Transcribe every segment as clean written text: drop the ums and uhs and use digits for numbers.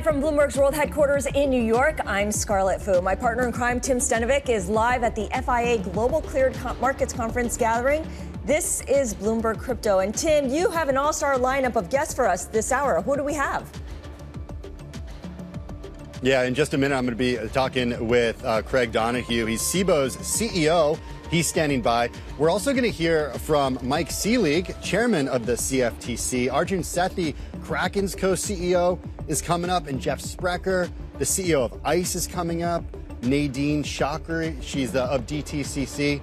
Live from Bloomberg's world headquarters in New York, I'm Scarlett Fu. My partner in crime, Tim Stenovic, is live at the FIA Global Cleared Markets Conference gathering. This is Bloomberg Crypto. And Tim, you have an all-star lineup of guests for us this hour. Who do we have? Yeah, in just a minute, I'm going to be talking with Craig Donohue. He's CBOE's CEO. He's standing by. We're also going to hear from Mike Selig, chairman of the CFTC. Arjun Sethi, Kraken's co-CEO, is coming up. And Jeff Sprecher, the CEO of ICE, is coming up. Nadine, she's of DTCC.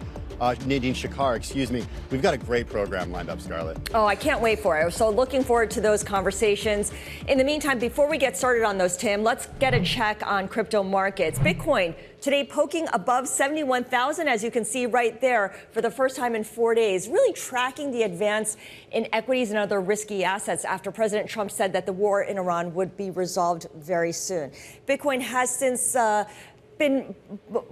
Nadine Chakar, excuse me. We've got a great program lined up, Scarlett. Oh, I can't wait for it. So looking forward to those conversations. In the meantime, before we get started on those, Tim, let's get a check on crypto markets. Bitcoin today poking above 71,000, as you can see right there, for the first time in 4 days, really tracking the advance in equities and other risky assets after President Trump said that the war in Iran would be resolved very soon. Bitcoin has since been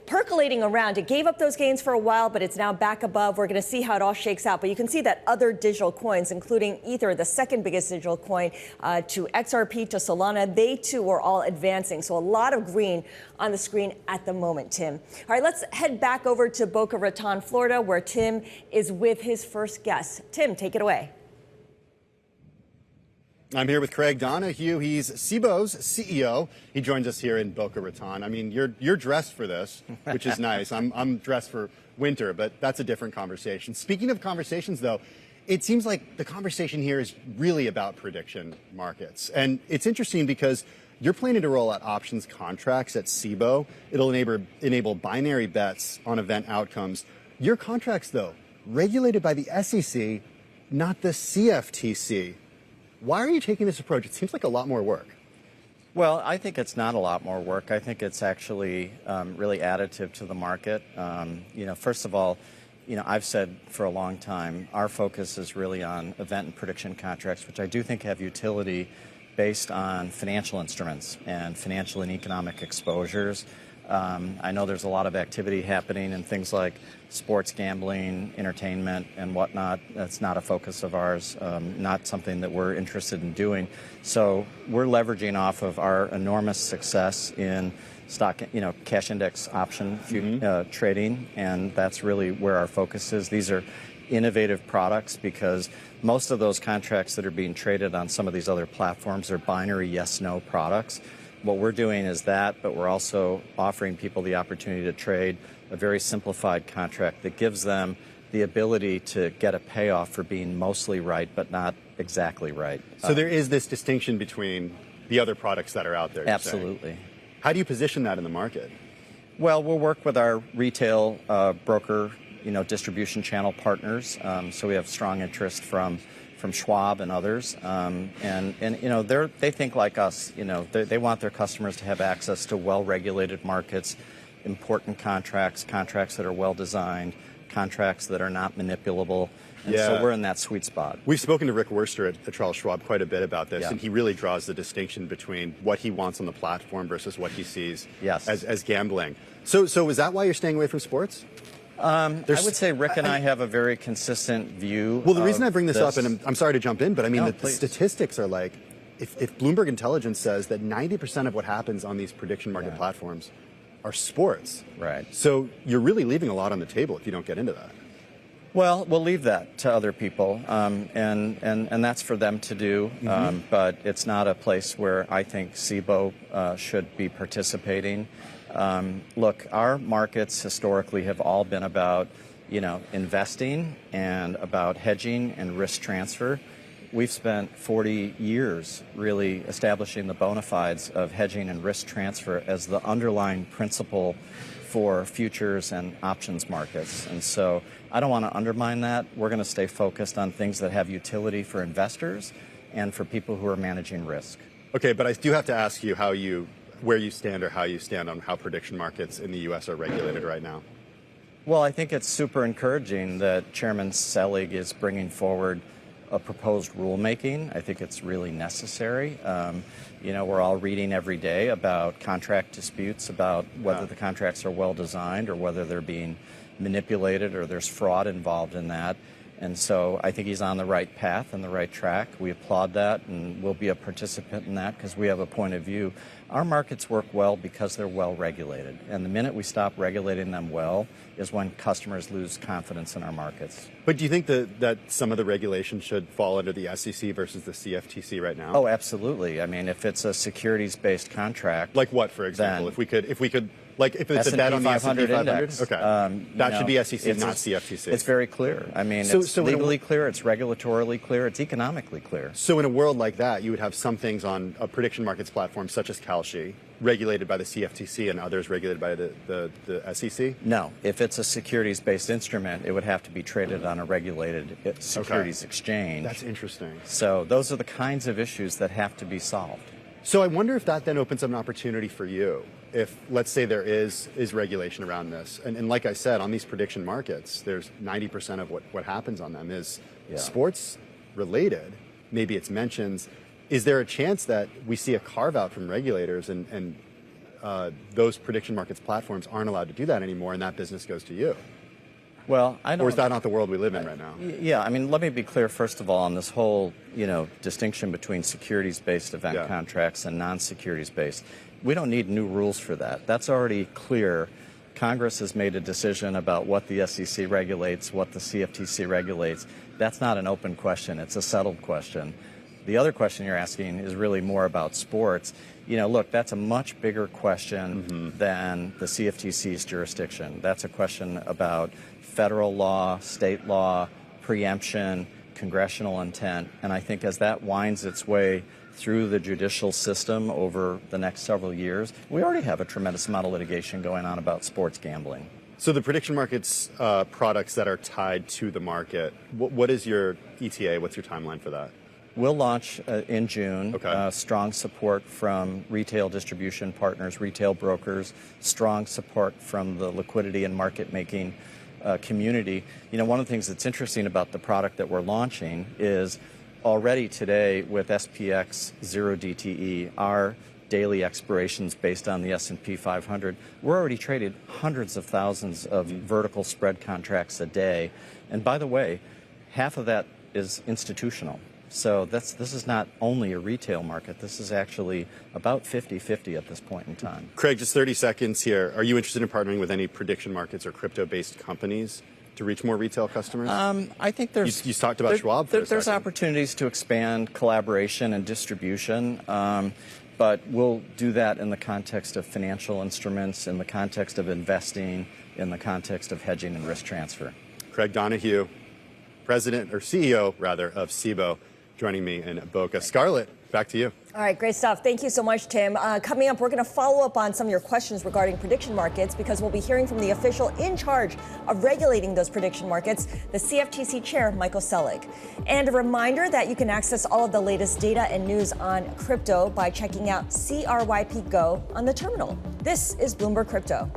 percolating around. It gave up those gains for a while, but it's now back above. We're going to see how it all shakes out. But you can see that other digital coins, including Ether, the second biggest digital coin, to XRP, to Solana, they too are all advancing. So a lot of green on the screen at the moment, Tim. All right, let's head back over to Boca Raton, Florida, where Tim is with his first guest. Tim, take it away. I'm here with Craig Donohue. He's CBOE's CEO. He joins us here in Boca Raton. I mean, you're dressed for this, which is nice. I'm dressed for winter, but that's a different conversation. Speaking of conversations, though, it seems like the conversation here is really about prediction markets. And it's interesting because you're planning to roll out options contracts at CBOE. It'll enable binary bets on event outcomes. Your contracts, though, regulated by the SEC, not the CFTC. Why are you taking this approach? It seems like a lot more work. Well, I think it's not a lot more work. I think it's actually really additive to the market. First of all, I've said for a long time, our focus is really on event and prediction contracts, which I do think have utility based on financial instruments and financial and economic exposures. I know there's a lot of activity happening in things like sports gambling, entertainment, and whatnot. That's not a focus of ours, not something that we're interested in doing. So we're leveraging off of our enormous success in stock, cash index option trading, and that's really where our focus is. These are innovative products because most of those contracts that are being traded on some of these other platforms are binary yes-no products. What we're doing is that, but we're also offering people the opportunity to trade a very simplified contract that gives them the ability to get a payoff for being mostly right, but not exactly right. So there is this distinction between the other products that are out there. Absolutely. How do you position that in the market? Well, we'll work with our retail broker, distribution channel partners. So we have strong interest from Schwab and others, they think like us. They want their customers to have access to well-regulated markets, important contracts that are well-designed, contracts that are not manipulable. And so we're in that sweet spot. We've spoken to Rick Wurster at Charles Schwab quite a bit about this, Yeah. and he really draws the distinction between what he wants on the platform versus what he sees as gambling. So is that why you're staying away from sports? I would say Rick and I have a very consistent view. Well, the reason I bring this up, and I'm sorry to jump in, but I mean, No, the statistics are like, if Bloomberg Intelligence says that 90% of what happens on these prediction market platforms are sports. Right. So you're really leaving a lot on the table if you don't get into that. Well, we'll leave that to other people, and that's for them to do. But it's not a place where I think CBOE should be participating. Look, our markets historically have all been about, investing and about hedging and risk transfer. We've spent 40 years really establishing the bona fides of hedging and risk transfer as the underlying principle for futures and options markets. And so I don't want to undermine that. We're going to stay focused on things that have utility for investors and for people who are managing risk. Okay, but I do have to ask you where you stand or how you stand on how prediction markets in the U.S. are regulated right now. Well, I think it's super encouraging that Chairman Selig is bringing forward a proposed rulemaking. I think it's really necessary. We're all reading every day about contract disputes, about whether the contracts are well designed or whether they're being manipulated or there's fraud involved in that. And so I think he's on the right path and the right track. We applaud that, and we'll be a participant in that because we have a point of view. Our markets work well because they're well regulated. And the minute we stop regulating them well is when customers lose confidence in our markets. But do you think that some of the regulation should fall under the SEC versus the CFTC right now? Oh, absolutely. I mean, if it's a securities-based contract. Like what, for example? If we could, like if it's a bet on the S&P 500 index. Okay. That should be SEC, not CFTC. It's very clear. I mean, it's legally clear, it's regulatorily clear, it's economically clear. So in a world like that, you would have some things on a prediction markets platform such as Kalshi, regulated by the CFTC, and others regulated by the SEC? No. If it's a securities-based instrument, it would have to be traded on a regulated securities exchange. That's interesting. So those are the kinds of issues that have to be solved. So I wonder if that then opens up an opportunity for you. If, let's say, there is regulation around this, and like I said, on these prediction markets, there's 90% of what happens on them is sports related. Maybe it's mentions. Is there a chance that we see a carve out from regulators and those prediction markets platforms aren't allowed to do that anymore, and that business goes to you? Well, I don't. Or is that not the world we live in right now? Yeah, I mean, let me be clear, first of all, on this whole, distinction between securities-based event contracts and non-securities-based. We don't need new rules for that. That's already clear. Congress has made a decision about what the SEC regulates, what the CFTC regulates. That's not an open question. It's a settled question. The other question you're asking is really more about sports. Look, that's a much bigger question than the CFTC's jurisdiction. That's a question about federal law, state law, preemption, congressional intent. And I think as that winds its way through the judicial system over the next several years, we already have a tremendous amount of litigation going on about sports gambling. So the prediction markets products that are tied to the market, what is your ETA? What's your timeline for that? We'll launch in June. Okay. Strong support from retail distribution partners, retail brokers, strong support from the liquidity and market making community. One of the things that's interesting about the product that we're launching is already today with SPX 0 DTE, our daily expirations based on the S&P 500, we're already traded hundreds of thousands of vertical spread contracts a day. And by the way, half of that is institutional. So this is not only a retail market. This is actually about 50-50 at this point in time. Craig, just 30 seconds here. Are you interested in partnering with any prediction markets or crypto-based companies to reach more retail customers? I think there's... You talked about Schwab for a There's second. opportunities to expand collaboration and distribution, but we'll do that in the context of financial instruments, in the context of investing, in the context of hedging and risk transfer. Craig Donohue, CEO of CBOE, joining me in Boca. Scarlett, back to you. All right, great stuff. Thank you so much, Tim. Coming up, we're going to follow up on some of your questions regarding prediction markets because we'll be hearing from the official in charge of regulating those prediction markets, the CFTC Chair, Michael Selig. And a reminder that you can access all of the latest data and news on crypto by checking out CRYP Go on the terminal. This is Bloomberg Crypto.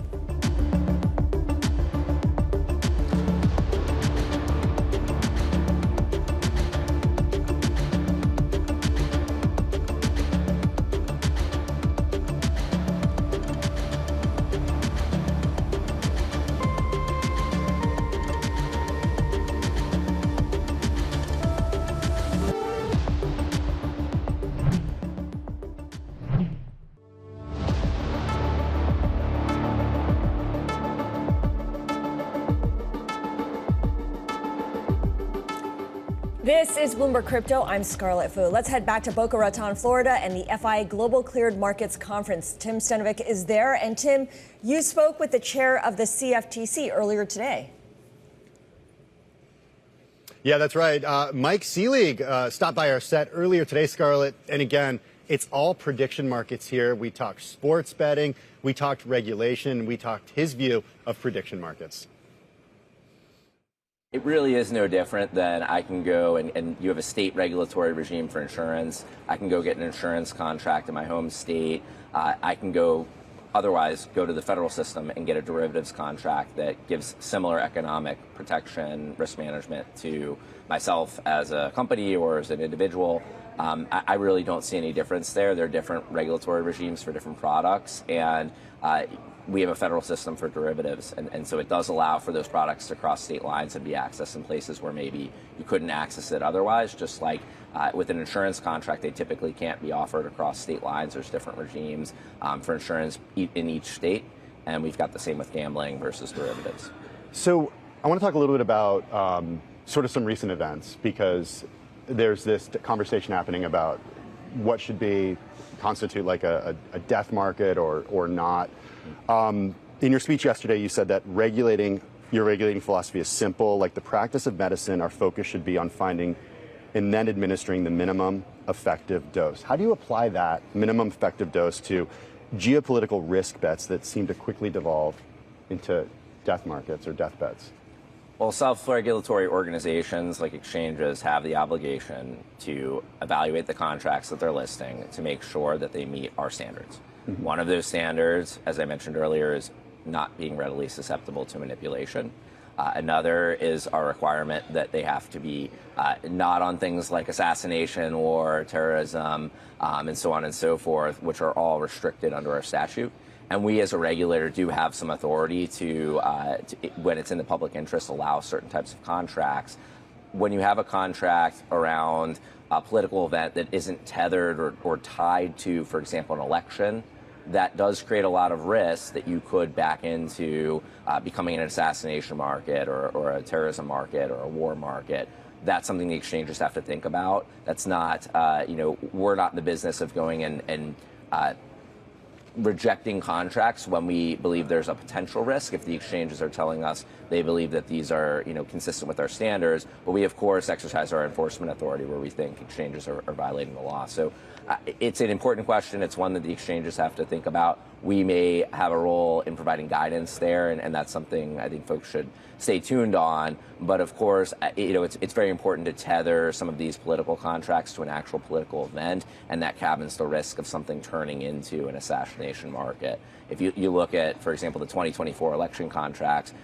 This is Bloomberg Crypto. I'm Scarlett Fu. Let's head back to Boca Raton, Florida, and the FI Global Cleared Markets Conference. Tim Stenovic is there. And Tim, you spoke with the chair of the CFTC earlier today. Yeah, that's right. Mike Selig stopped by our set earlier today, Scarlett. And again, it's all prediction markets here. We talked sports betting, we talked regulation, we talked his view of prediction markets. It really is no different than I can go and you have a state regulatory regime for insurance. I can go get an insurance contract in my home state. I can go otherwise go to the federal system and get a derivatives contract that gives similar economic protection, risk management to myself as a company or as an individual. I really don't see any difference there. There are different regulatory regimes for different products, and we have a federal system for derivatives, and so it does allow for those products to cross state lines and be accessed in places where maybe you couldn't access it otherwise. Just like with an insurance contract, they typically can't be offered across state lines. There's different regimes for insurance in each state, and we've got the same with gambling versus derivatives. So I want to talk a little bit about sort of some recent events, because there's this conversation happening about what should be constitute like a death market or not. In your speech yesterday, you said that your regulating philosophy is simple. Like the practice of medicine, our focus should be on finding and then administering the minimum effective dose. How do you apply that minimum effective dose to geopolitical risk bets that seem to quickly devolve into death markets or death bets? Well, self-regulatory organizations like exchanges have the obligation to evaluate the contracts that they're listing to make sure that they meet our standards. Mm-hmm. One of those standards, as I mentioned earlier, is not being readily susceptible to manipulation. Another is our requirement that they have to be not on things like assassination or terrorism and so on and so forth, which are all restricted under our statute. And we as a regulator do have some authority to when it's in the public interest, allow certain types of contracts. When you have a contract around a political event that isn't tethered or tied to, for example, an election, that does create a lot of risk that you could back into becoming an assassination market or a terrorism market or a war market. That's something the exchanges have to think about. That's not, we're not in the business of going and rejecting contracts when we believe there's a potential risk. If the exchanges are telling us they believe that these are, consistent with our standards, but we of course exercise our enforcement authority where we think exchanges are violating the law. So it's an important question. It's one that the exchanges have to think about. We may have a role in providing guidance there, and that's something I think folks should stay tuned on. But of course, it's very important to tether some of these political contracts to an actual political event, and that cabins the risk of something turning into an assassination market. If you look at, for example, the 2024 election contracts,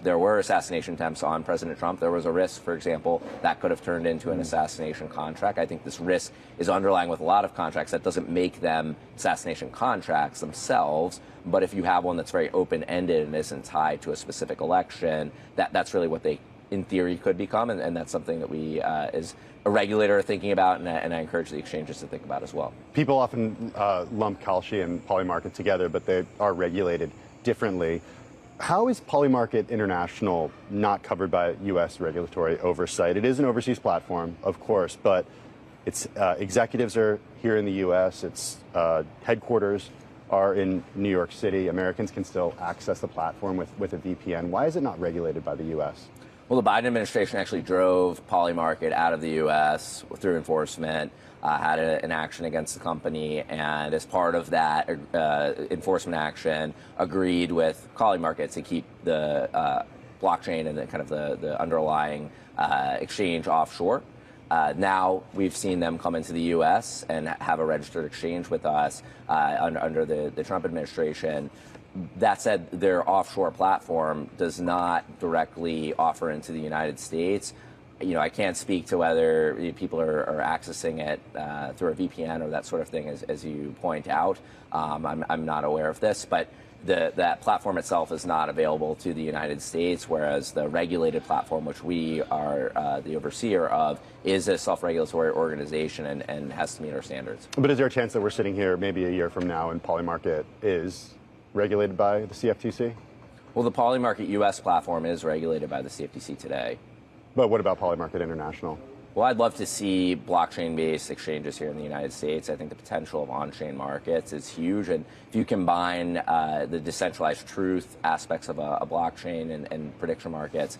there were assassination attempts on President Trump. There was a risk, for example, that could have turned into an assassination contract. I think this risk is underlying with a lot of contracts. That doesn't make them assassination contracts themselves, but if you have one that's very open-ended and isn't tied to a specific election, that's really what they, in theory, could become, and that's something that we, as a regulator, are thinking about, and I encourage the exchanges to think about as well. People often lump Kalshi and Polymarket together, but they are regulated differently. How is Polymarket International not covered by U.S. regulatory oversight? It is an overseas platform, of course, but its executives are here in the U.S. Its headquarters are in New York City. Americans can still access the platform with a VPN. Why is it not regulated by the U.S.? Well, the Biden administration actually drove Polymarket out of the U.S. through enforcement, had an action against the company, and as part of that enforcement action, agreed with Polymarket to keep the blockchain and the underlying exchange offshore. Now we've seen them come into the U.S. and have a registered exchange with us under the Trump administration. That said, their offshore platform does not directly offer into the United States. I can't speak to whether people are accessing it through a VPN or that sort of thing, as you point out. I'm not aware of this, but that platform itself is not available to the United States, whereas the regulated platform, which we are the overseer of, is a self-regulatory organization and has to meet our standards. But is there a chance that we're sitting here maybe a year from now and Polymarket is regulated by the CFTC? Well, the Polymarket U.S. platform is regulated by the CFTC today. But what about Polymarket International? Well, I'd love to see blockchain-based exchanges here in the United States. I think the potential of on-chain markets is huge. And if you combine the decentralized truth aspects of a blockchain and prediction markets,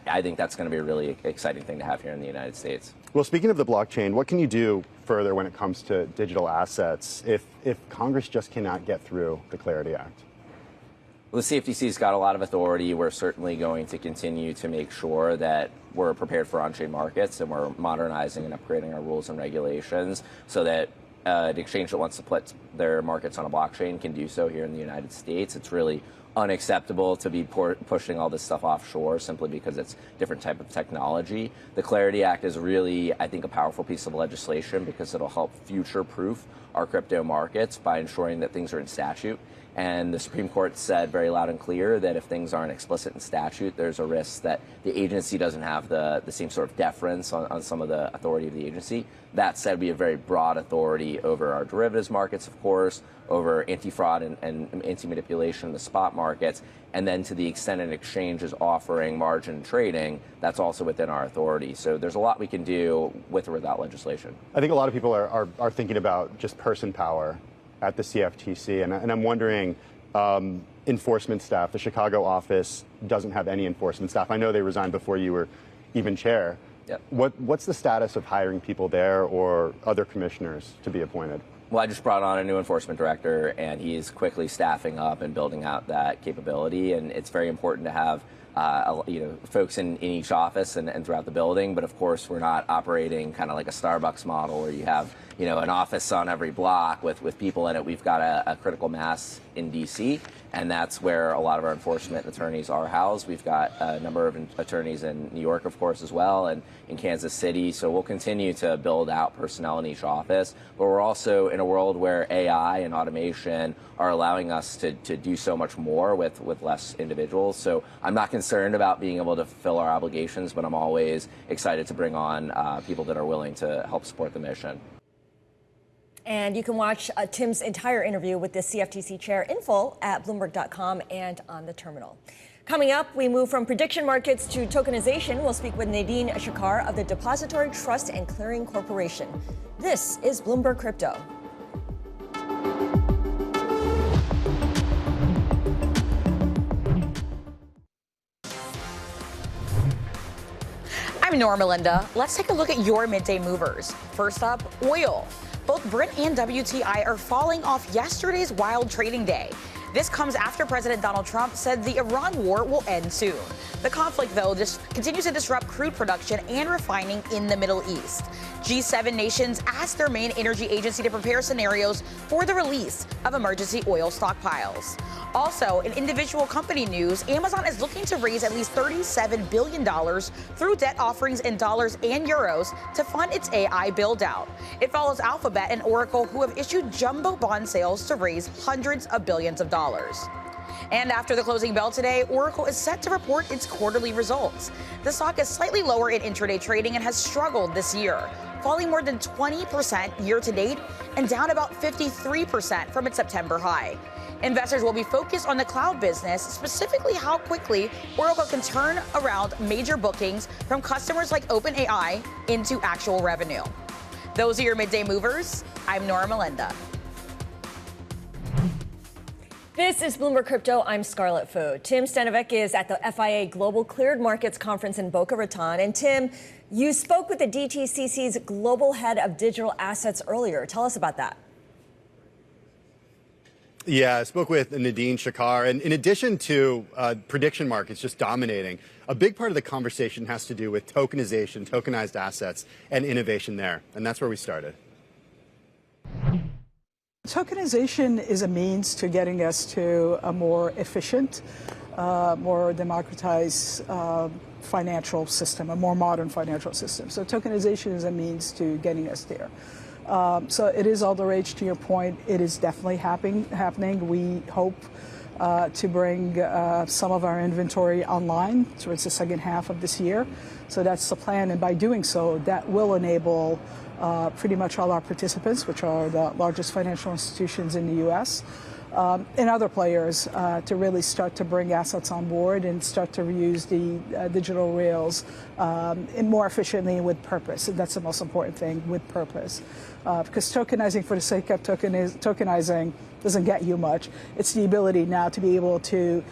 I think that's going to be a really exciting thing to have here in the United States. Well, speaking of the blockchain, what can you do further when it comes to digital assets if Congress just cannot get through the Clarity Act? Well, the CFTC's got a lot of authority. We're certainly going to continue to make sure that we're prepared for on-chain markets, and we're modernizing and upgrading our rules and regulations so that an exchange that wants to put their markets on a blockchain can do so here in the United States. It's really unacceptable to be pushing all this stuff offshore simply because it's different type of technology. The Clarity Act is really, I think, a powerful piece of legislation because it'll help future-proof our crypto markets by ensuring that things are in statute. And the Supreme Court said very loud and clear that if things aren't explicit in statute, there's a risk that the agency doesn't have the same sort of deference on some of the authority of the agency. That said, we have very broad authority over our derivatives markets, of course, over anti-fraud and anti-manipulation in the spot markets. And then to the extent an exchange is offering margin trading, that's also within our authority. So there's a lot we can do with or without legislation. I think a lot of people are thinking about just person power at the CFTC, and I'm wondering, enforcement staff, the Chicago office doesn't have any enforcement staff. I know they resigned before you were even chair. Yep. What's the status of hiring people there or other commissioners to be appointed? Well, I just brought on a new enforcement director, and he's quickly staffing up and building out that capability. And it's very important to have folks in each office and throughout the building. But of course, we're not operating kind of like a Starbucks model where you have an office on every block with people in it. We've got a critical mass in D.C., and that's where a lot of our enforcement attorneys are housed. We've got a number of attorneys in New York, of course, as well, and in Kansas City. So we'll continue to build out personnel in each office. But we're also in a world where AI and automation are allowing us to do so much more with less individuals. So I'm not concerned about being able to fulfill our obligations, but I'm always excited to bring on people that are willing to help support the mission. And you can watch Tim's entire interview with the CFTC chair in full at Bloomberg.com and on the terminal. Coming up, we move from prediction markets to tokenization. We'll speak with Nadine Chakar of the Depository Trust and Clearing Corporation. This is Bloomberg Crypto. I'm Norma Linda. Let's take a look at your midday movers. First up, oil. Both Brent and WTI are falling off yesterday's wild trading day. This comes after President Donald Trump said the Iran war will end soon. The conflict, though, just continues to disrupt crude production and refining in the Middle East. G7 nations asked their main energy agency to prepare scenarios for the release of emergency oil stockpiles. Also, in individual company news, Amazon is looking to raise at least $37 billion through debt offerings in dollars and euros to fund its AI build-out. It follows Alphabet and Oracle, who have issued jumbo bond sales to raise hundreds of billions of dollars. And after the closing bell today, Oracle is set to report its quarterly results. The stock is slightly lower in intraday trading and has struggled this year, falling more than 20% year-to-date and down about 53% from its September high. Investors will be focused on the cloud business, specifically how quickly Oracle can turn around major bookings from customers like OpenAI into actual revenue. Those are your midday movers. I'm Norma Linda. This is Bloomberg Crypto. I'm Scarlett Fu. Tim Stanovic is at the FIA Global Cleared Markets Conference in Boca Raton. And Tim, you spoke with the DTCC's global head of digital assets earlier. Tell us about that. Yeah, I spoke with Nadine Chakar, and in addition to prediction markets just dominating, a big part of the conversation has to do with tokenization, tokenized assets, and innovation there. And that's where we started. Tokenization is a means to getting us to a more efficient, more democratized financial system, a more modern financial system. So tokenization is a means to getting us there. So it is all the rage, to your point. It is definitely happening. We hope to bring some of our inventory online towards the second half of this year. So that's the plan. And by doing so, that will enable pretty much all our participants, which are the largest financial institutions in the U.S., and other players to really start to bring assets on board and start to reuse the digital rails more efficiently and with purpose. And that's the most important thing, with purpose. Because tokenizing for the sake of tokenizing doesn't get you much. It's the ability now to be able to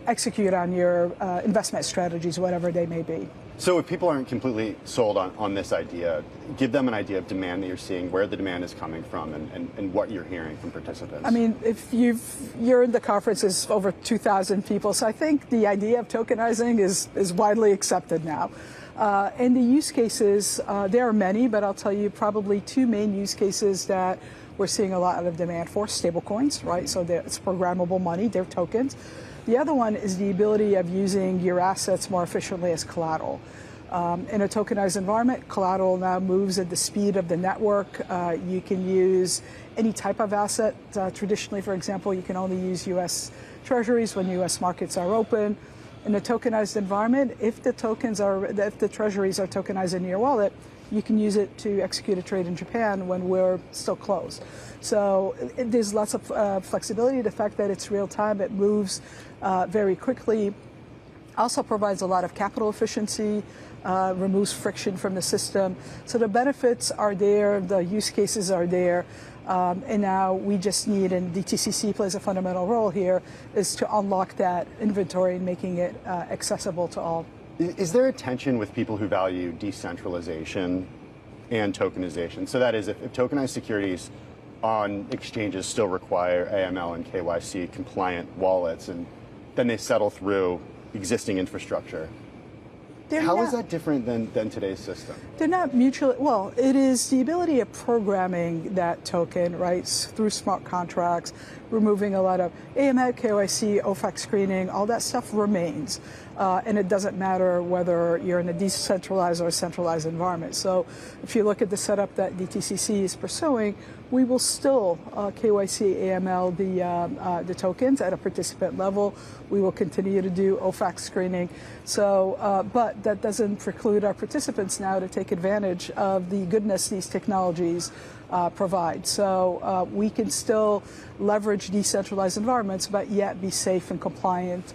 execute on your investment strategies, whatever they may be. So if people aren't completely sold on this idea, give them an idea of demand that you're seeing, where the demand is coming from, and what you're hearing from participants. I mean, if you're in the conference, is over 2,000 people, so I think the idea of tokenizing is widely accepted now. And the use cases, there are many, but I'll tell you probably two main use cases that we're seeing a lot of demand for: stablecoins, right? So it's programmable money, they're tokens. The other one is the ability of using your assets more efficiently as collateral. In a tokenized environment, collateral now moves at the speed of the network. You can use any type of asset. Traditionally, for example, you can only use U.S. treasuries when U.S. markets are open. In a tokenized environment, if the treasuries are tokenized in your wallet, you can use it to execute a trade in Japan when we're still closed. So there's lots of flexibility. The fact that it's real time, it moves very quickly, also provides a lot of capital efficiency, removes friction from the system. So the benefits are there, the use cases are there. And now we just need, and DTCC plays a fundamental role here, is to unlock that inventory and making it accessible to all. Is there a tension with people who value decentralization and tokenization? So that is, if tokenized securities on exchanges still require AML and KYC compliant wallets, and then they settle through existing infrastructure, how is that different than today's system? They're not mutually, well, it is the ability of programming that token, right, through smart contracts, removing a lot of AML, KYC, OFAC screening, all that stuff remains. And it doesn't matter whether you're in a decentralized or a centralized environment. So if you look at the setup that DTCC is pursuing, we will still KYC, AML the tokens at a participant level. We will continue to do OFAC screening. So, but that doesn't preclude our participants now to take advantage of the goodness these technologies provide. So we can still leverage decentralized environments, but yet be safe and compliant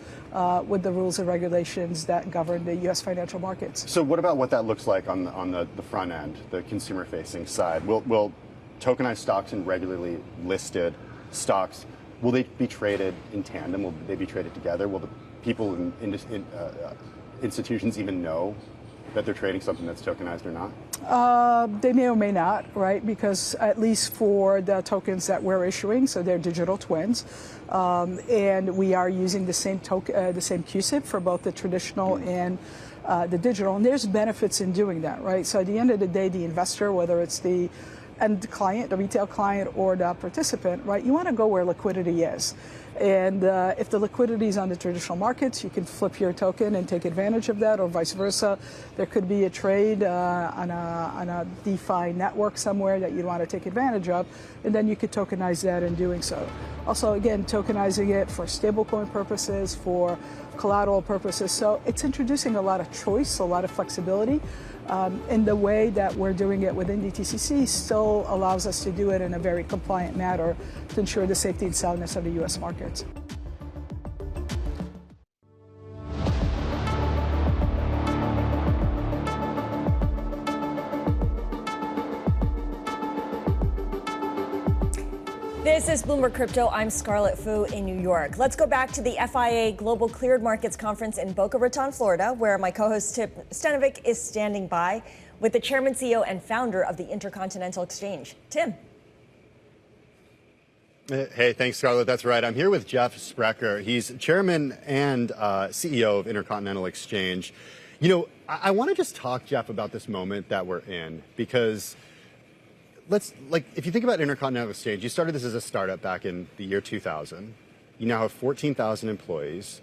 with the rules and regulations that govern the U.S. financial markets. So what about what that looks like on the front end, the consumer-facing side? Will tokenized stocks and regularly listed stocks, will they be traded in tandem? Will they be traded together? Will the people in institutions even know that they're trading something that's tokenized or not? They may or may not, right? Because at least for the tokens that we're issuing, so they're digital twins, and we are using the same QSIP for both the traditional and the digital. And there's benefits in doing that, right? So at the end of the day, the investor, whether it's the end client, the retail client, or the participant, right? You want to go where liquidity is. And if the liquidity is on the traditional markets, you can flip your token and take advantage of that, or vice versa. There could be a trade on a DeFi network somewhere that you want to take advantage of, and then you could tokenize that in doing so. Also, again, tokenizing it for stablecoin purposes, for collateral purposes. So it's introducing a lot of choice, a lot of flexibility. And the way that we're doing it within DTCC still allows us to do it in a very compliant manner to ensure the safety and soundness of the U.S. markets. This is Bloomberg Crypto. I'm Scarlett Fu in New York. Let's go back to the FIA Global Cleared Markets Conference in Boca Raton, Florida, where my co-host Tim Stenovic is standing by with the chairman, CEO, and founder of the Intercontinental Exchange. Tim. Hey, thanks, Scarlett. That's right. I'm here with Jeff Sprecher. He's chairman and CEO of Intercontinental Exchange. You know, I want to just talk, Jeff, about this moment that we're in, because if you think about Intercontinental Exchange, you started this as a startup back in the year 2000. You now have 14,000 employees.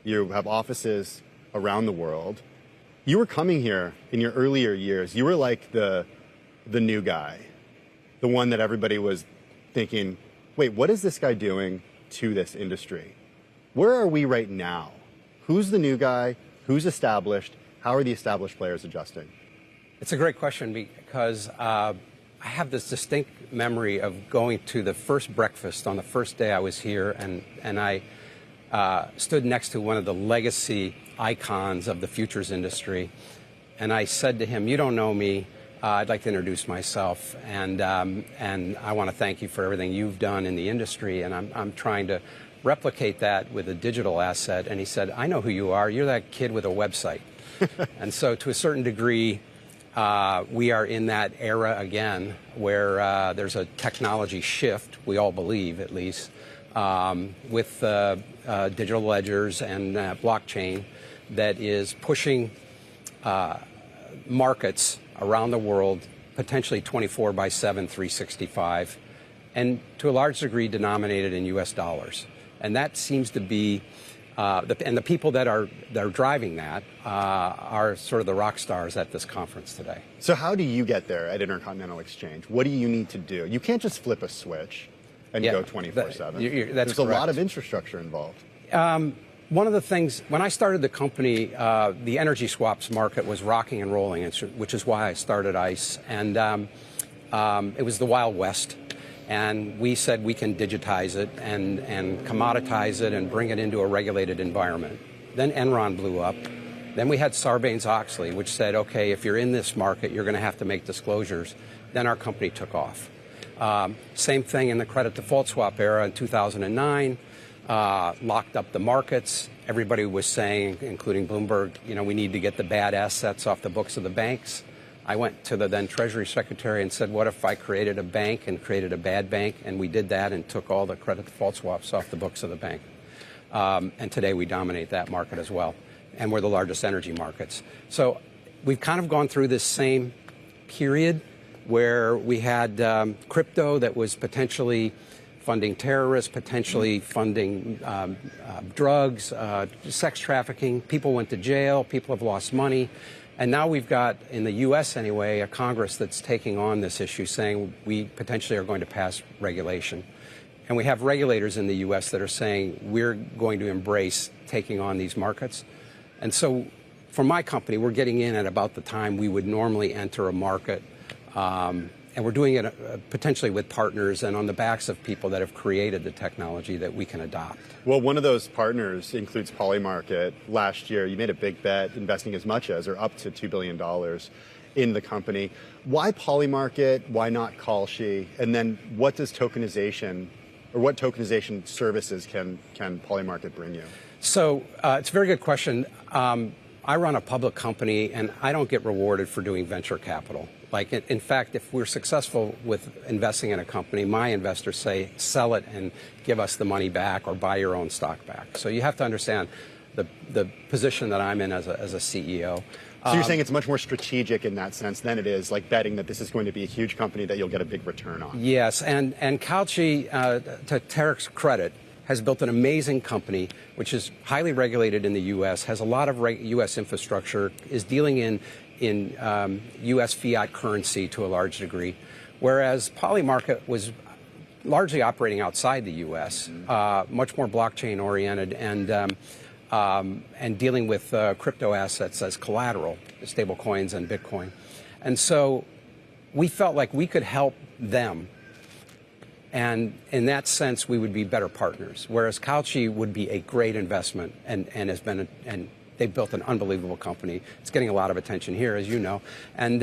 You have offices around the world. You were coming here in your earlier years. You were like the new guy, the one that everybody was thinking, wait, what is this guy doing to this industry? Where are we right now? Who's the new guy? Who's established? How are the established players adjusting? It's a great question because I have this distinct memory of going to the first breakfast on the first day I was here, and I stood next to one of the legacy icons of the futures industry, and I said to him, "You don't know me. I'd like to introduce myself, and I want to thank you for everything you've done in the industry, and I'm trying to replicate that with a digital asset." And he said, "I know who you are. You're that kid with a website." And so, to a certain degree, we are in that era again where there's a technology shift, we all believe at least, with digital ledgers and blockchain that is pushing markets around the world, potentially 24/7, 365, and to a large degree denominated in U.S. dollars. And that seems to be And the people that are driving that are sort of the rock stars at this conference today. So how do you get there at Intercontinental Exchange? What do you need to do? You can't just flip a switch and go 24/7. That's There's a lot correct. of infrastructure involved. One of the things, when I started the company, the energy swaps market was rocking and rolling, which is why I started ICE. And it was the Wild West. And we said we can digitize it and commoditize it and bring it into a regulated environment. Then Enron blew up. Then we had Sarbanes-Oxley, which said, okay, if you're in this market, you're going to have to make disclosures. Then our company took off. Same thing in the credit default swap era in 2009. Locked up the markets. Everybody was saying, including Bloomberg, we need to get the bad assets off the books of the banks. I went to the then Treasury Secretary and said, what if I created a bank and created a bad bank? And we did that and took all the credit default swaps off the books of the bank. And today we dominate that market as well. And we're the largest energy markets. So we've kind of gone through this same period where we had crypto that was potentially funding terrorists, potentially funding drugs, sex trafficking. People went to jail. People have lost money. And now we've got, in the U.S. anyway, a Congress that's taking on this issue, saying we potentially are going to pass regulation. And we have regulators in the U.S. that are saying we're going to embrace taking on these markets. And so for my company, we're getting in at about the time we would normally enter a market. And we're doing it potentially with partners and on the backs of people that have created the technology that we can adopt. Well, one of those partners includes Polymarket. Last year, you made a big bet investing as much as or up to $2 billion in the company. Why Polymarket? Why not Kalshi? And then what does tokenization or what tokenization services can Polymarket bring you? So it's a very good question. I run a public company and I don't get rewarded for doing venture capital. Like, in fact, if we're successful with investing in a company, my investors say, sell it and give us the money back or buy your own stock back. So you have to understand the position that I'm in as a CEO. So you're saying it's much more strategic in that sense than it is like betting that this is going to be a huge company that you'll get a big return on. Yes, and Kalshi, to Tarek's credit, has built an amazing company which is highly regulated in the U.S., has a lot of U.S. infrastructure, is dealing in U.S. fiat currency to a large degree, whereas Polymarket was largely operating outside the U.S., much more blockchain-oriented and dealing with crypto assets as collateral, stable coins and Bitcoin. And so we felt like we could help them. And in that sense, we would be better partners, whereas Kalshi would be a great investment and has been and they've built an unbelievable company. It's getting a lot of attention here, as you know. And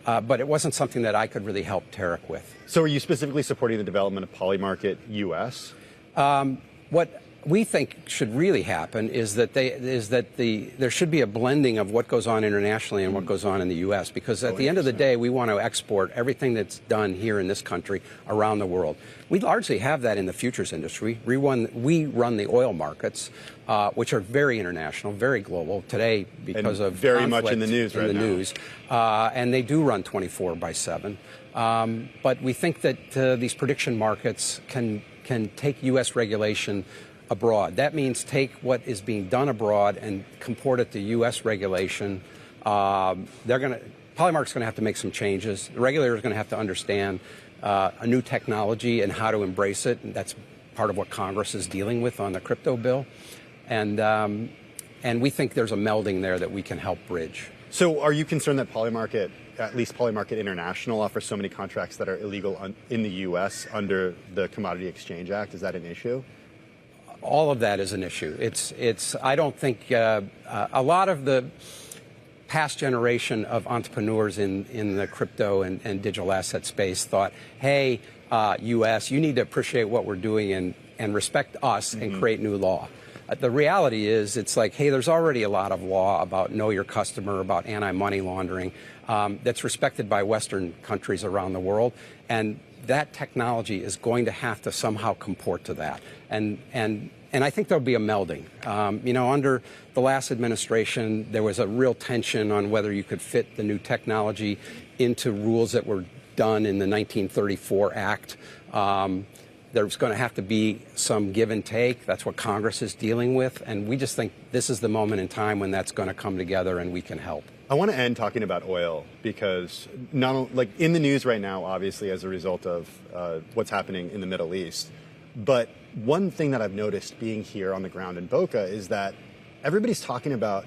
but it wasn't something that I could really help Tarek with. So are you specifically supporting the development of Polymarket US? What we think should really happen is that there should be a blending of what goes on internationally and what goes on in the U.S. Because at the end of the day, we want to export everything that's done here in this country around the world. We largely have that in the futures industry. We run the oil markets, which are very international, very global today because of very much in the news right now. And they do run 24/7. But we think that these prediction markets can take U.S. regulation abroad. That means take what is being done abroad and comport it to U.S. regulation. Polymarket's going to have to make some changes. The regulator is going to have to understand a new technology and how to embrace it. And that's part of what Congress is dealing with on the crypto bill. And we think there's a melding there that we can help bridge. So are you concerned that Polymarket, at least Polymarket International, offers so many contracts that are illegal in the U.S. under the Commodity Exchange Act? Is that an issue? All of that is an issue. I don't think a lot of the past generation of entrepreneurs in the crypto and digital asset space thought, hey, U.S., you need to appreciate what we're doing and respect us and create new law. The reality is it's like, hey, there's already a lot of law about know your customer, about anti-money laundering that's respected by Western countries around the world. And that technology is going to have to somehow comport to that. And I think there'll be a melding. Under the last administration, there was a real tension on whether you could fit the new technology into rules that were done in the 1934 Act. There's going to have to be some give and take. That's what Congress is dealing with. And we just think this is the moment in time when that's going to come together and we can help. I want to end talking about oil because like in the news right now, obviously, as a result of what's happening in the Middle East. But one thing that I've noticed being here on the ground in Boca is that everybody's talking about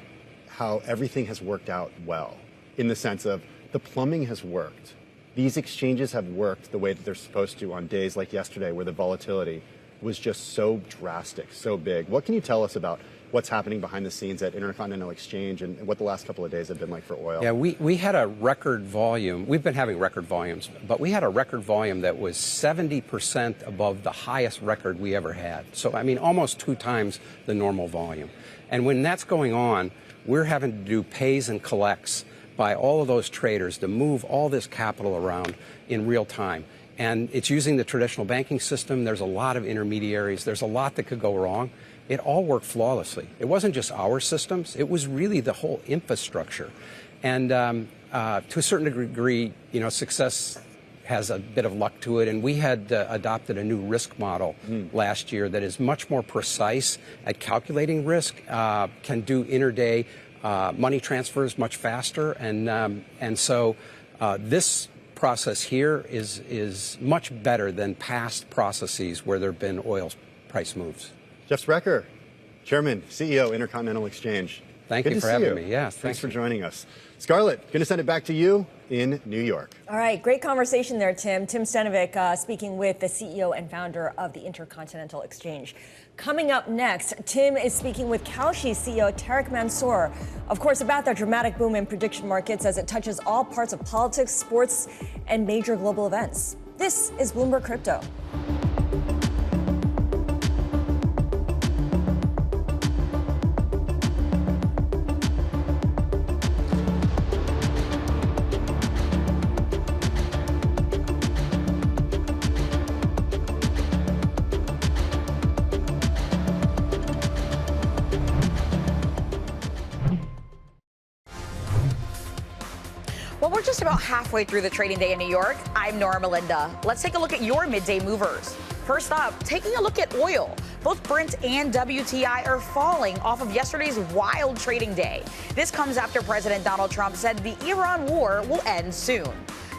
how everything has worked out well in the sense of the plumbing has worked. These exchanges have worked the way that they're supposed to on days like yesterday where the volatility was just so drastic, so big. What can you tell us about what's happening behind the scenes at Intercontinental Exchange and what the last couple of days have been like for oil? Yeah, we had a record volume. We've been having record volumes, but we had a record volume that was 70% above the highest record we ever had. So, I mean, almost 2 times the normal volume. And when that's going on, we're having to do pays and collects by all of those traders to move all this capital around in real time. And it's using the traditional banking system. There's a lot of intermediaries. There's a lot that could go wrong. It all worked flawlessly. It wasn't just our systems. It was really the whole infrastructure. And to a certain degree, you know, success has a bit of luck to it. And we had adopted a new risk model last year that is much more precise at calculating risk, can do intraday money transfers much faster. And so this process here is much better than past processes where there have been oil price moves. Jeff Sprecher, Chairman, CEO, Intercontinental Exchange. Thank you for having me. Yeah, thanks for joining us. Scarlett, going to send it back to you in New York. All right, great conversation there, Tim. Tim Stenovic speaking with the CEO and founder of the Intercontinental Exchange. Coming up next, Tim is speaking with Kalshi CEO Tarek Mansour, of course, about the dramatic boom in prediction markets as it touches all parts of politics, sports, and major global events. This is Bloomberg Crypto. Well, we're just about halfway through the trading day in New York. I'm Nora Melinda. Let's take a look at your midday movers. First up, taking a look at oil. Both Brent and WTI are falling off of yesterday's wild trading day. This comes after President Donald Trump said the Iran war will end soon.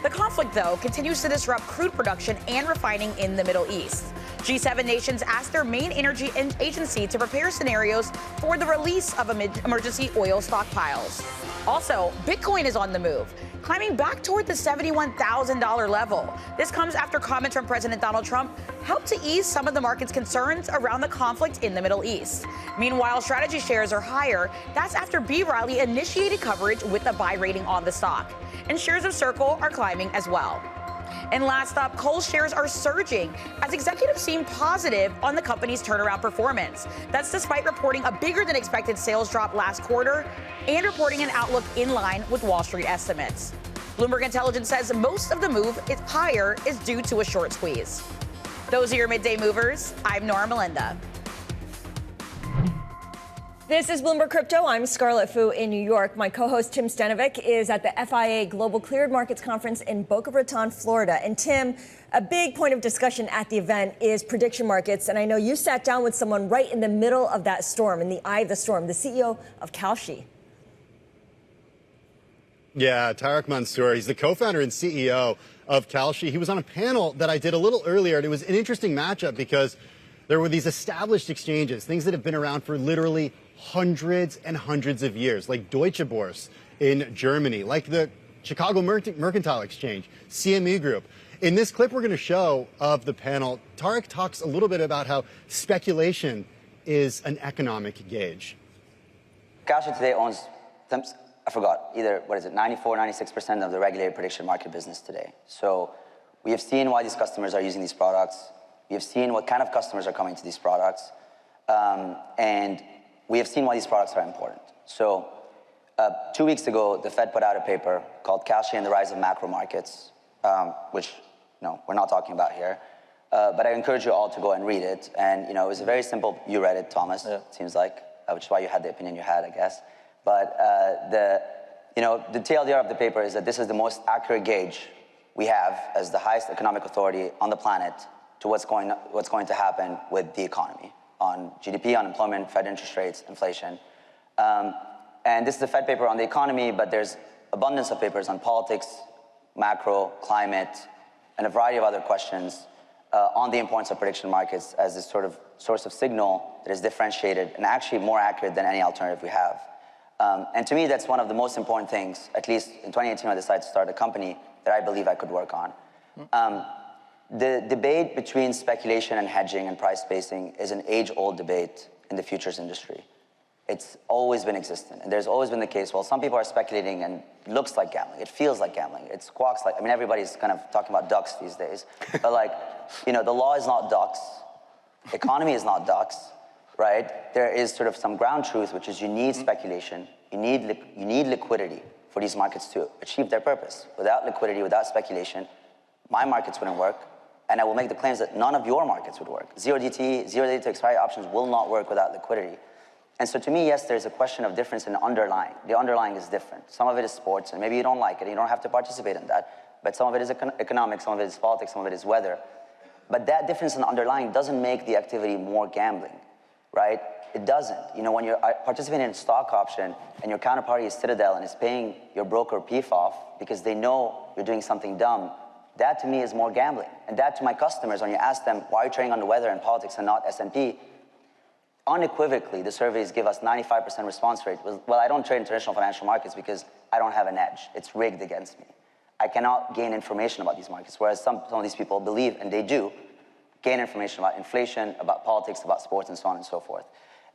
The conflict, though, continues to disrupt crude production and refining in the Middle East. G7 nations asked their main energy agency to prepare scenarios for the release of emergency oil stockpiles. Also, Bitcoin is on the move, climbing back toward the $71,000 level. This comes after comments from President Donald Trump helped to ease some of the market's concerns around the conflict in the Middle East. Meanwhile, strategy shares are higher. That's after B. Riley initiated coverage with a buy rating on the stock. And shares of Circle are climbing as well. And last up, Kohl's shares are surging as executives seem positive on the company's turnaround performance. That's despite reporting a bigger than expected sales drop last quarter and reporting an outlook in line with Wall Street estimates. Bloomberg Intelligence says most of the move is higher is due to a short squeeze. Those are your midday movers. I'm Nora Melinda. This is Bloomberg Crypto. I'm Scarlett Fu in New York. My co-host Tim Stenovic is at the FIA Global Cleared Markets Conference in Boca Raton, Florida. And Tim, a big point of discussion at the event is prediction markets. And I know you sat down with someone right in the middle of that storm, in the eye of the storm, the CEO of Kalshi. Yeah, Tarek Mansour. He's the co-founder and CEO of Kalshi. He was on a panel that I did a little earlier, and it was an interesting matchup because there were these established exchanges, things that have been around for literally hundreds and hundreds of years, like Deutsche Börse in Germany, like the Chicago Mercantile Exchange, CME Group. In this clip we're going to show of the panel, Tarek talks a little bit about how speculation is an economic gauge. Kalshi today owns, I forgot, either, 94, 96% of the regulated prediction market business today. So we have seen why these customers are using these products. We have seen what kind of customers are coming to these products. And we have seen why these products are important. So 2 weeks ago, the Fed put out a paper called Kalshi and the Rise of Macro Markets, which we're not talking about here. But I encourage you all to go and read it. And it was a very simple, you read it, Thomas, it seems like, which is why you had the opinion you had, I guess. But the TLDR of the paper is that this is the most accurate gauge we have as the highest economic authority on the planet to what's going to happen with the economy on GDP, unemployment, Fed interest rates, inflation. And this is a Fed paper on the economy, but there's abundance of papers on politics, macro, climate, and a variety of other questions on the importance of prediction markets as this sort of source of signal that is differentiated and actually more accurate than any alternative we have. And to me, that's one of the most important things, at least in 2018 when I decided to start a company, that I believe I could work on. The debate between speculation and hedging and price spacing is an age-old debate in the futures industry. It's always been existent, and there's always been the case, well, some people are speculating and it looks like gambling, it feels like gambling, it squawks like, I mean, everybody's kind of talking about ducks these days, but like, you know, the law is not ducks, economy is not ducks, right? There is sort of some ground truth, which is you need speculation, you need liquidity for these markets to achieve their purpose. Without liquidity, without speculation, my markets wouldn't work, and I will make the claims that none of your markets would work. Zero DTE, zero day to expiry options will not work without liquidity. And so to me, yes, there's a question of difference in the underlying. The underlying is different. Some of it is sports, and maybe you don't like it, you don't have to participate in that, but some of it is economics, some of it is politics, some of it is weather. But that difference in the underlying doesn't make the activity more gambling, right? It doesn't. You know, when you're participating in a stock option and your counterparty is Citadel and is paying your broker PFOF because they know you're doing something dumb, that to me is more gambling. And that to my customers, when you ask them, why are you trading on the weather and politics and not S&P? Unequivocally, the surveys give us 95% response rate. Well, I don't trade in traditional financial markets because I don't have an edge. It's rigged against me. I cannot gain information about these markets, whereas some of these people believe, and they do, gain information about inflation, about politics, about sports, and so on and so forth.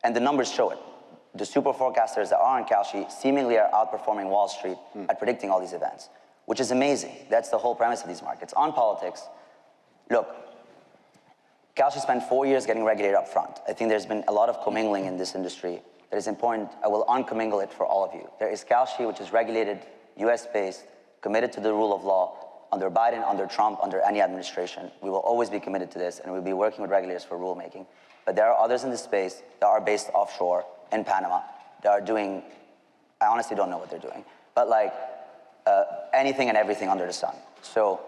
And the numbers show it. The super forecasters that are on Kalshi seemingly are outperforming Wall Street at predicting all these events, which is amazing. That's the whole premise of these markets. On politics, look, Kalshi spent 4 years getting regulated up front. I think there's been a lot of commingling in this industry that is important. I will uncommingle it for all of you. There is Kalshi, which is regulated, US-based, committed to the rule of law, under Biden, under Trump, under any administration. We will always be committed to this, and we'll be working with regulators for rulemaking. But there are others in this space that are based offshore in Panama that are doing, I honestly don't know what they're doing, but like anything and everything under the sun. So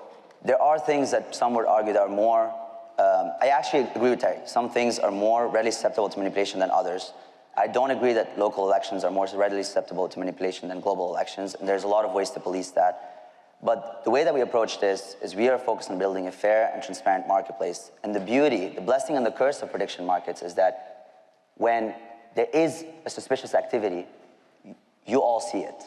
there are things that some would argue that are more, I actually agree with Tarek. Some things are more readily susceptible to manipulation than others. I don't agree that local elections are more readily susceptible to manipulation than global elections, and there's a lot of ways to police that. But the way that we approach this is we are focused on building a fair and transparent marketplace. And the beauty, the blessing and the curse of prediction markets is that when there is a suspicious activity, you all see it.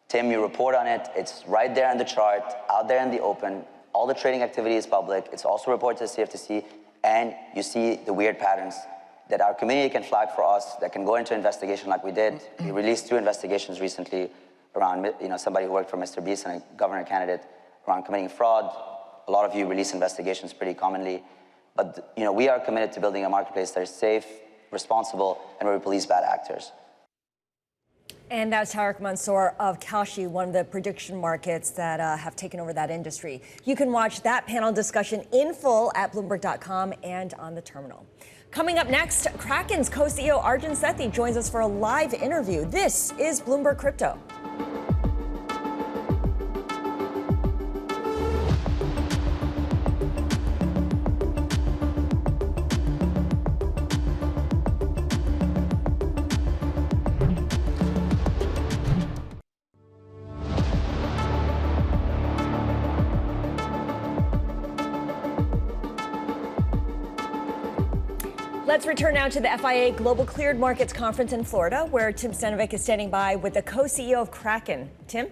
Tim, you report on it. It's right there in the chart, out there in the open. All the trading activity is public. It's also reported to the CFTC. And you see the weird patterns that our community can flag for us, that can go into investigation like we did. We released 2 investigations recently around, you know, somebody who worked for Mr. Beast and a governor candidate around committing fraud. A lot of you release investigations pretty commonly. But, you know, we are committed to building a marketplace that is safe, responsible, and where we police bad actors. And that's Tarek Mansour of Kalshi, one of the prediction markets that have taken over that industry. You can watch that panel discussion in full at Bloomberg.com and on the terminal. Coming up next, Kraken's co-CEO Arjun Sethi joins us for a live interview. This is Bloomberg Crypto. Let's return now to the FIA Global Cleared Markets Conference in Florida, where Tim Stanovic is standing by with the co-CEO of Kraken. Tim?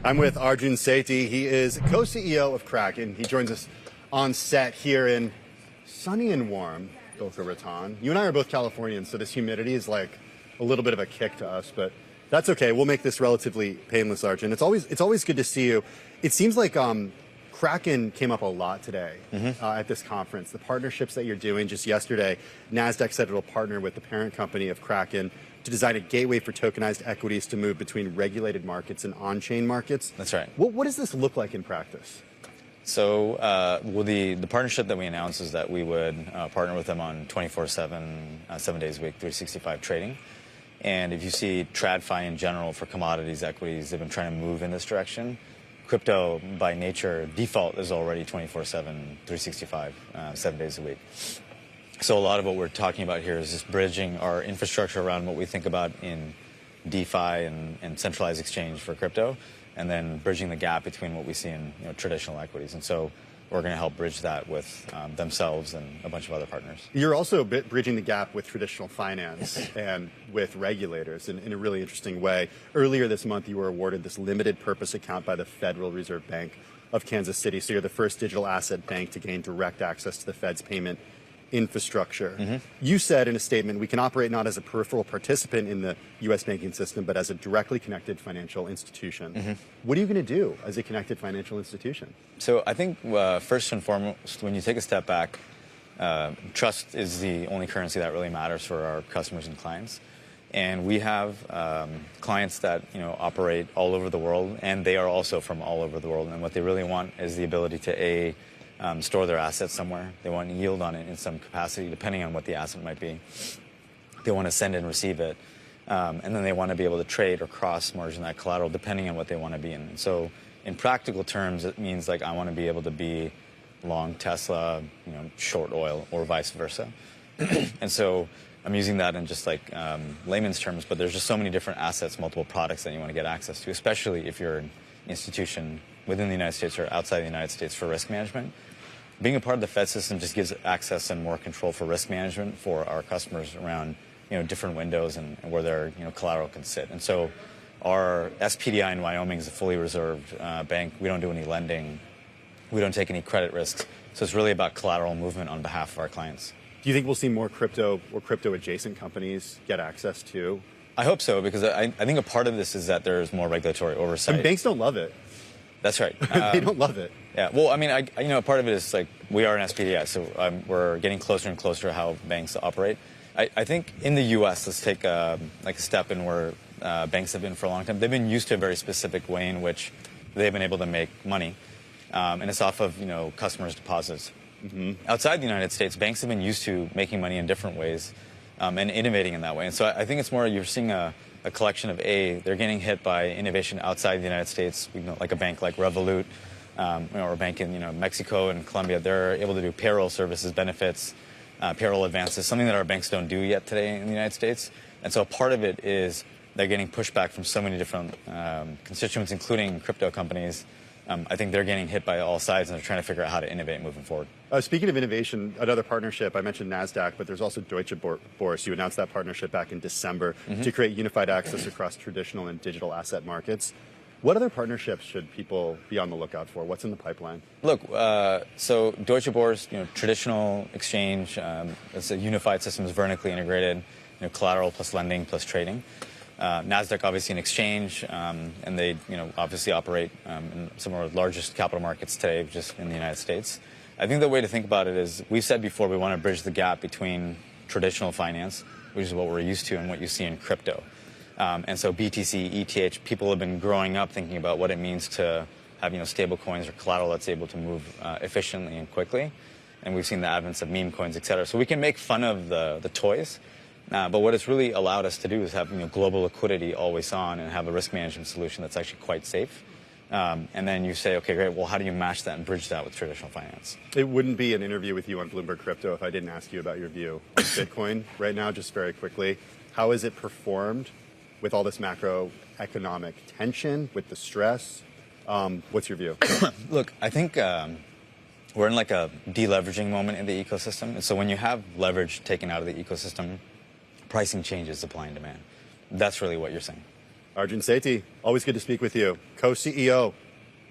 I'm with Arjun Sethi. He is co-CEO of Kraken. He joins us on set here in sunny and warm Boca Raton. You and I are both Californians, so this humidity is like a little bit of a kick to us, but that's okay. We'll make this relatively painless, Arjun. It's always good to see you. It seems like Kraken came up a lot today at this conference. The partnerships that you're doing. Just yesterday, NASDAQ said it'll partner with the parent company of Kraken to design a gateway for tokenized equities to move between regulated markets and on-chain markets. That's right. What does this look like in practice? So, well, the partnership that we announced is that we would partner with them on 24/7, 7 days a week, 365 trading. And if you see TradFi in general for commodities, equities, they've been trying to move in this direction. crypto by nature, default is already 24/7, 365, 7 days a week. So a lot of what we're talking about here is just bridging our infrastructure around what we think about in DeFi and centralized exchange for crypto, and then bridging the gap between what we see in traditional equities. And so we're going to help bridge that with themselves and a bunch of other partners. You're also bridging the gap with traditional finance and with regulators in a really interesting way. Earlier this month, you were awarded this limited purpose account by the Federal Reserve Bank of Kansas City. So you're the first digital asset bank to gain direct access to the Fed's payment infrastructure. You said in a statement, we can operate not as a peripheral participant in the U.S. banking system, but as a directly connected financial institution. What are you going to do as a connected financial institution? So I think first and foremost, when you take a step back, trust is the only currency that really matters for our customers and clients. And we have clients that operate all over the world, and they are also from all over the world. And what they really want is the ability to store their assets somewhere. They want yield on it in some capacity, depending on what the asset might be. They want to send and receive it. And then they want to be able to trade or cross-margin that collateral, depending on what they want to be in. And so in practical terms, it means like I want to be able to be long Tesla, short oil, or vice versa. And so I'm using that in just like layman's terms, but there's just so many different assets, multiple products that you want to get access to, especially if you're an institution within the United States or outside the United States for risk management. Being a part of the Fed system just gives access and more control for risk management for our customers around different windows and where their collateral can sit. And so our SPDI in Wyoming is a fully reserved bank. We don't do any lending. We don't take any credit risks. So it's really about collateral movement on behalf of our clients. Do you think we'll see more crypto or crypto-adjacent companies get access to? I hope so, because I think a part of this is that there's more regulatory oversight. And banks don't love it. That's right. They don't love it. Yeah. Well, I mean, part of it is like we are an SPDI, so we're getting closer and closer to how banks operate. I think in the U.S., let's take a step in where banks have been for a long time. They've been used to a very specific way in which they've been able to make money, and it's off of customers' deposits. Outside the United States, banks have been used to making money in different ways and innovating in that way. And so I think it's more you're seeing a collection of they're getting hit by innovation outside the United States, like a bank like Revolut, or a bank in Mexico and Colombia. They're able to do payroll services, benefits, payroll advances, something that our banks don't do yet today in the United States. And so a part of it is they're getting pushback from so many different constituents, including crypto companies. I think they're getting hit by all sides, and they're trying to figure out how to innovate moving forward. Speaking of innovation, another partnership, I mentioned NASDAQ, but there's also Deutsche Börse. You announced that partnership back in December to create unified access across traditional and digital asset markets. What other partnerships should people be on the lookout for? What's in the pipeline? Look, so Deutsche Börse, traditional exchange, it's a unified system, is vertically integrated, collateral plus lending plus trading. NASDAQ, obviously an exchange, and they, obviously operate in some of our largest capital markets today, just in the United States. I think the way to think about it is, we've said before, we want to bridge the gap between traditional finance, which is what we're used to and what you see in crypto. And so BTC, ETH, people have been growing up thinking about what it means to have, stable coins or collateral that's able to move efficiently and quickly. And we've seen the advent of meme coins, et cetera. So we can make fun of the toys. But what it's really allowed us to do is have global liquidity always on and have a risk management solution that's actually quite safe. And then you say, okay, great, well, how do you match that and bridge that with traditional finance? It wouldn't be an interview with you on Bloomberg Crypto if I didn't ask you about your view on Bitcoin right now, just very quickly. How has it performed with all this macroeconomic tension, with the stress? What's your view? Look, I think we're in like a deleveraging moment in the ecosystem. And so when you have leverage taken out of the ecosystem, pricing changes, supply and demand. That's really what you're saying. Arjun Sethi, always good to speak with you. Co-CEO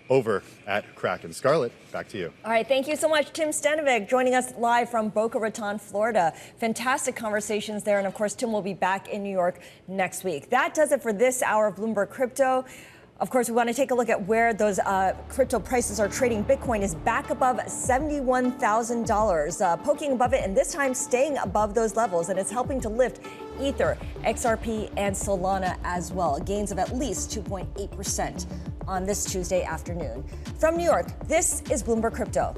over at Kraken. Scarlett, back to you. All right, thank you so much. Tim Stanovic joining us live from Boca Raton, Florida. Fantastic conversations there. And of course, Tim will be back in New York next week. That does it for this hour of Bloomberg Crypto. Of course, we want to take a look at where those crypto prices are trading. Bitcoin is back above $71,000, poking above it, and this time staying above those levels. And it's helping to lift Ether, XRP, and Solana as well. Gains of at least 2.8% on this Tuesday afternoon. From New York, this is Bloomberg Crypto.